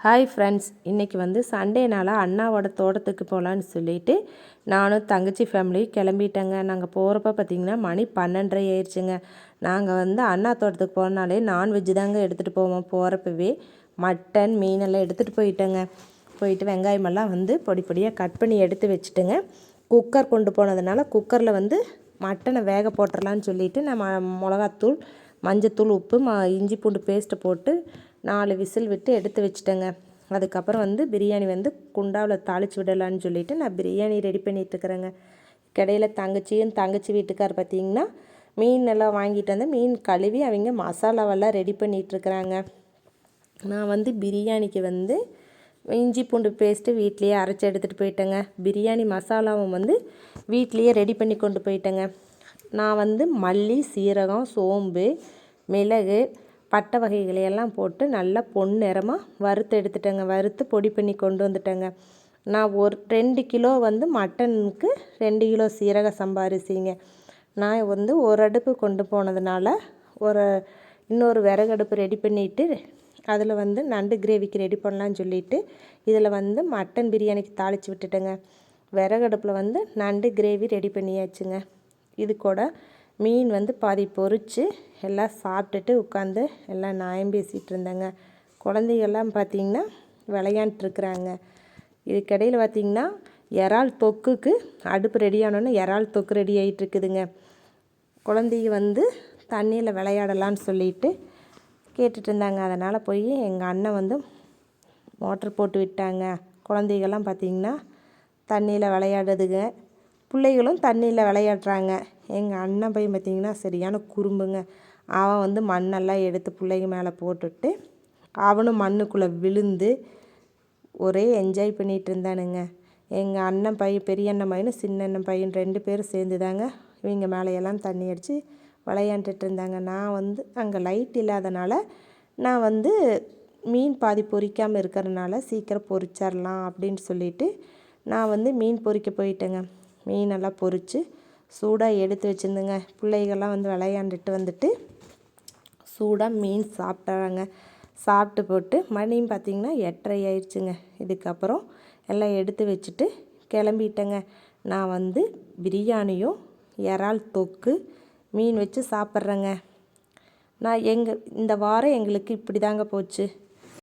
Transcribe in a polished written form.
Hi friends, இன்றைக்கி வந்து சண்டேனால் அண்ணாவோட தோட்டத்துக்கு போகலான்னு சொல்லிவிட்டு நானும் தங்கச்சி ஃபேமிலியும் கிளம்பிட்டேங்க. நாங்கள் போகிறப்ப பார்த்திங்கன்னா மணி 12:30 ஆயிடுச்சுங்க. நாங்கள் வந்து அண்ணா தோட்டத்துக்கு போனாலே நான்வெஜ் தாங்க எடுத்துகிட்டு போவோம். போகிறப்பவே மட்டன் மீனெல்லாம் எடுத்துகிட்டு போயிட்டு வெங்காயமெல்லாம் வந்து பொடி பொடியாக கட் பண்ணி எடுத்து வச்சுட்டுங்க. குக்கர் கொண்டு போனதுனால குக்கரில் வந்து மட்டனை வேக போட்டுடலான்னு சொல்லிவிட்டு நான் மிளகாத்தூள், மஞ்சத்தூள், உப்பு, இஞ்சி பூண்டு பேஸ்ட்டு போட்டு 4 விசில் விட்டு எடுத்து வச்சுட்டேங்க. அதுக்கப்புறம் வந்து பிரியாணி வந்து குண்டாவில் தாளித்து விடலான்னு சொல்லிவிட்டு நான் பிரியாணி ரெடி பண்ணிகிட்ருக்குறேங்க. கடையில் தங்கச்சி வீட்டுக்கார் பார்த்திங்கன்னா மீன் எல்லாம் வாங்கிட்டு வந்து மீன் கழுவி அவங்க மசாலாவெல்லாம் ரெடி பண்ணிகிட்ருக்குறாங்க. நான் வந்து பிரியாணிக்கு வந்து இஞ்சி பூண்டு பேஸ்ட்டு வீட்லேயே அரைச்சி எடுத்துகிட்டு போயிட்டேங்க. பிரியாணி மசாலாவும் வந்து வீட்லேயே ரெடி பண்ணி கொண்டு போயிட்டேங்க. நான் வந்து மல்லி, சீரகம், சோம்பு, மிளகு, பட்டை வகைகளையெல்லாம் போட்டு நல்லா பொன்னிறமாக வறுத்து எடுத்துட்டேங்க. வறுத்து பொடி பண்ணி கொண்டு வந்துட்டேங்க. நான் 2 கிலோ வந்து மட்டனுக்கு 2 கிலோ சீரக சம்பா அரிசிங்க. நான் வந்து ஒரு அடுப்பு கொண்டு போனதுனால இன்னொரு விறகு அடுப்பு ரெடி பண்ணிவிட்டு அதில் வந்து நண்டு கிரேவிக்கு ரெடி பண்ணலான்னு சொல்லிவிட்டு இதில் வந்து மட்டன் பிரியாணிக்கு தாளித்து விட்டுட்டேங்க. விறகு அடுப்பில் வந்து நண்டு கிரேவி ரெடி பண்ணியாச்சுங்க. இது கூட மீன் வந்து பாதி பொரித்து எல்லாம் சாப்பிட்டுட்டு உட்காந்து எல்லாம் நியாயம் பேசிகிட்டு இருந்தேங்க. குழந்தைகள்லாம் பார்த்திங்கன்னா விளையாண்டுருக்குறாங்க. இதுக்கடையில் பார்த்திங்கன்னா இறால் தொக்குக்கு அடுப்பு ரெடி ஆனோன்னு இறால் தொக்கு ரெடி ஆகிட்டுருக்குதுங்க. குழந்தைங்க வந்து தண்ணியில் விளையாடலான்னு சொல்லிட்டு கேட்டுட்டு இருந்தாங்க. அதனால் போய் எங்கள் அண்ணன் வந்து மோட்ரு போட்டு விட்டாங்க. குழந்தைகள்லாம் பார்த்திங்கன்னா தண்ணியில் விளையாடுதுங்க. பிள்ளைகளும் தண்ணியில் விளையாடுறாங்க. எங்கள் அண்ணன் பையன் பார்த்திங்கன்னா சரியான குறும்புங்க. அவன் வந்து மண்ணெல்லாம் எடுத்து பிள்ளைங்க மேலே போட்டுட்டு அவனும் மண்ணுக்குள்ளே விழுந்து ஒரே என்ஜாய் பண்ணிகிட்டு இருந்தானுங்க. எங்கள் அண்ணன் பையன், பெரிய அண்ணன் பையனும் சின்ன அண்ணன் பையன் 2 பேரும் சேர்ந்து தாங்க இவங்க மேலையெல்லாம் தண்ணி அடித்து விளையாண்டுட்டு இருந்தாங்க. நான் வந்து அங்கே லைட் இல்லாதனால நான் வந்து மீன் பாதி பொரிக்காமல் இருக்கிறதுனால சீக்கிரம் பொரிச்சிடலாம் அப்படின்னு சொல்லிவிட்டு நான் வந்து மீன் பொரிக்க போயிட்டேங்க. மீனெல்லாம் பொரித்து சூடாக எடுத்து வச்சுருந்துங்க. பிள்ளைகள்லாம் வந்து விளையாண்டுட்டு வந்துட்டு சூடாக மீன் சாப்பிட்டாங்க. சாப்பிட்டு போட்டு மணியும் பார்த்திங்கன்னா 8:30 ஆயிடுச்சுங்க. இதுக்கப்புறம் எல்லாம் எடுத்து வச்சுட்டு கிளம்பிட்டேங்க. நான் வந்து பிரியாணியும் இறால் தொக்கு மீன் வச்சு சாப்பிட்றேங்க. இந்த வாரம் எங்களுக்கு இப்படி தாங்க போச்சு.